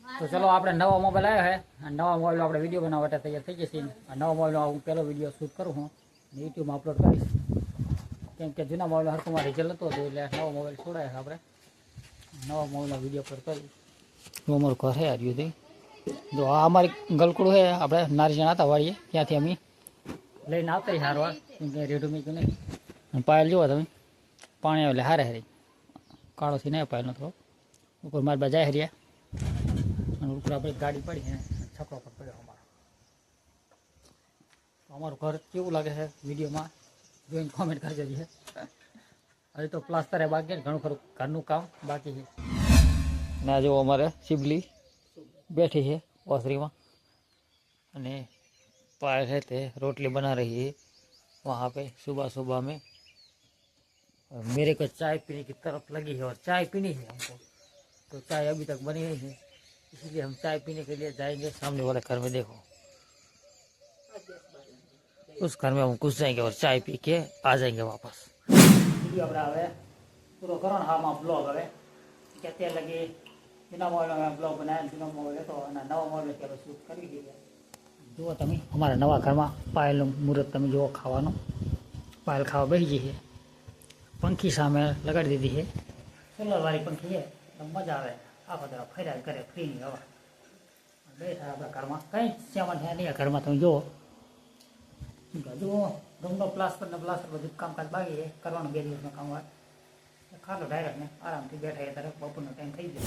તો ચલો આપણે નવો મોબાઈલ આવ્યો છે અને નવા મોબાઈલ આપણે વિડીયો બનાવવા માટે તૈયાર થઈ જશે. આ નવા મોબાઈલનો હું પહેલો વિડીયો શૂટ કરું હું યુટ્યુબમાં અપલોડ કરીશ. કેમ કે જૂના મોબાઈલ હરખુમાં રિઝલ્ટ નહોતું એટલે નવો મોબાઈલ છોડાય છે આપણે. નવા મોબાઈલનો વિડીયો અપલોડ કરી અમારું ઘર છે આવ્યું જો આ અમારી ગલકુડું છે. આપણે નારીજણ હતા વાળીએ ત્યાંથી અમે લઈને આવતા રહી હારવાર કેમ કે રેડું મીઠું નહીં. અને પાયલ જુઓ તમે પાણી એટલે હારે હારી કાળોથી નહીં પાયલનો થોડો ઉપર મારી બા જાય હરિયા અને ઉપર આપણે ગાડી પડી ને છકડો પર પડ્યો અમારો. તો અમારું ઘર કેવું લાગે છે વિડીયોમાં જોઈને કોમેન્ટ કરજો છે. હજી તો પ્લાસ્ટરે બાકી ઘણું ખરું ઘરનું કામ બાકી છે. ના જો અમારે શિબલી बैठी है ओसरी में અને पायल है ते रोटली बना रही है वहाँ पे सुबह सुबह में। मेरे को चाय पीने की तरफ लगी है और चाय पीनी है हमको, तो चाय अभी तक बनी नहीं है इसलिए हम चाय पीने के लिए जाएंगे सामने वाले घर में। देखो उस घर में हम घुस जाएंगे और चाय पी के आ जाएंगे वापस। पूरा करो ना हम ब्लॉग हमें कहते लगे जूना मोबाइल में ब्लॉग बनाया जूना मोबाइल तो नवा मोबाइल चलो शूट कर दीजिए। जुओ तमें अमरा नवा घर में पायल मुहूर्त तमें जुओ खावा पायल खावा बेही गई है। पंखी सामे लगाड़ी दीधी है सोलर वाली पंखी है तो मजा आए आखो तरह फैरा करे फ्री नहीं हवा बैठा अपना घर में कई सामान है नहीं घर में तुम जुओ जुओ रूम प्लास्टर ने प्लास्टर બધું કામકાજ બાકી છે કરવાનું 2 દિવસનું કામ હોય ખાલો ડાયરેક્ટ ને આરામથી બેઠા એ તરફ બપોરનો ટાઈમ થઈ ગયો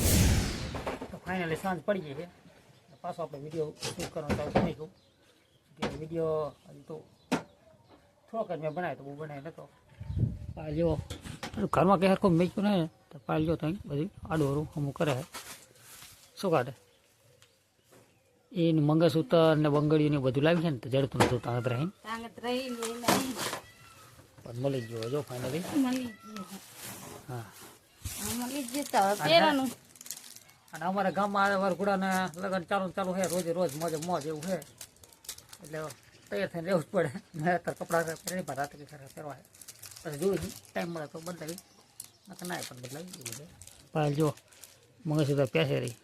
તો ફાઇનલી સાંજ પડી ગઈ છે પાછો આપણે વિડીયો શૂટ કરવાનો ચાલુ કરી નાખ્યું કે વિડીયો હજી તો થોડોક જ મેં બનાવ્યો તો બહુ બનાવી નહોતો પાયલ જો ઘરમાં કંઈ હરખું મેચ્યું નહીં તો પાયલ જો ત્યાં બધી આડું અમુક કરે શું કાઢે એનું મંગળસૂત્ર ને બંગડીયું ને બધું લાવ્યું છે ને તો જડતું નતું તાંગત રહી પણ મળી ગયો જો ફાઇનલી હા અને અમારા ગામમાં વરઘોડાને લગ્ન ચાલુ છે રોજે રોજ મોજ એવું છે એટલે તૈયાર થઈને રહેવું જ પડે. મેં અત્યારે કપડાં પહેરી પણ રાત્રે પહેરવા છે પછી જોઈ ટાઈમ મળે તો બદલાવી ના પણ બદલાવી એવું છે. પાયલ જો મંગળસૂત્ર પહેરી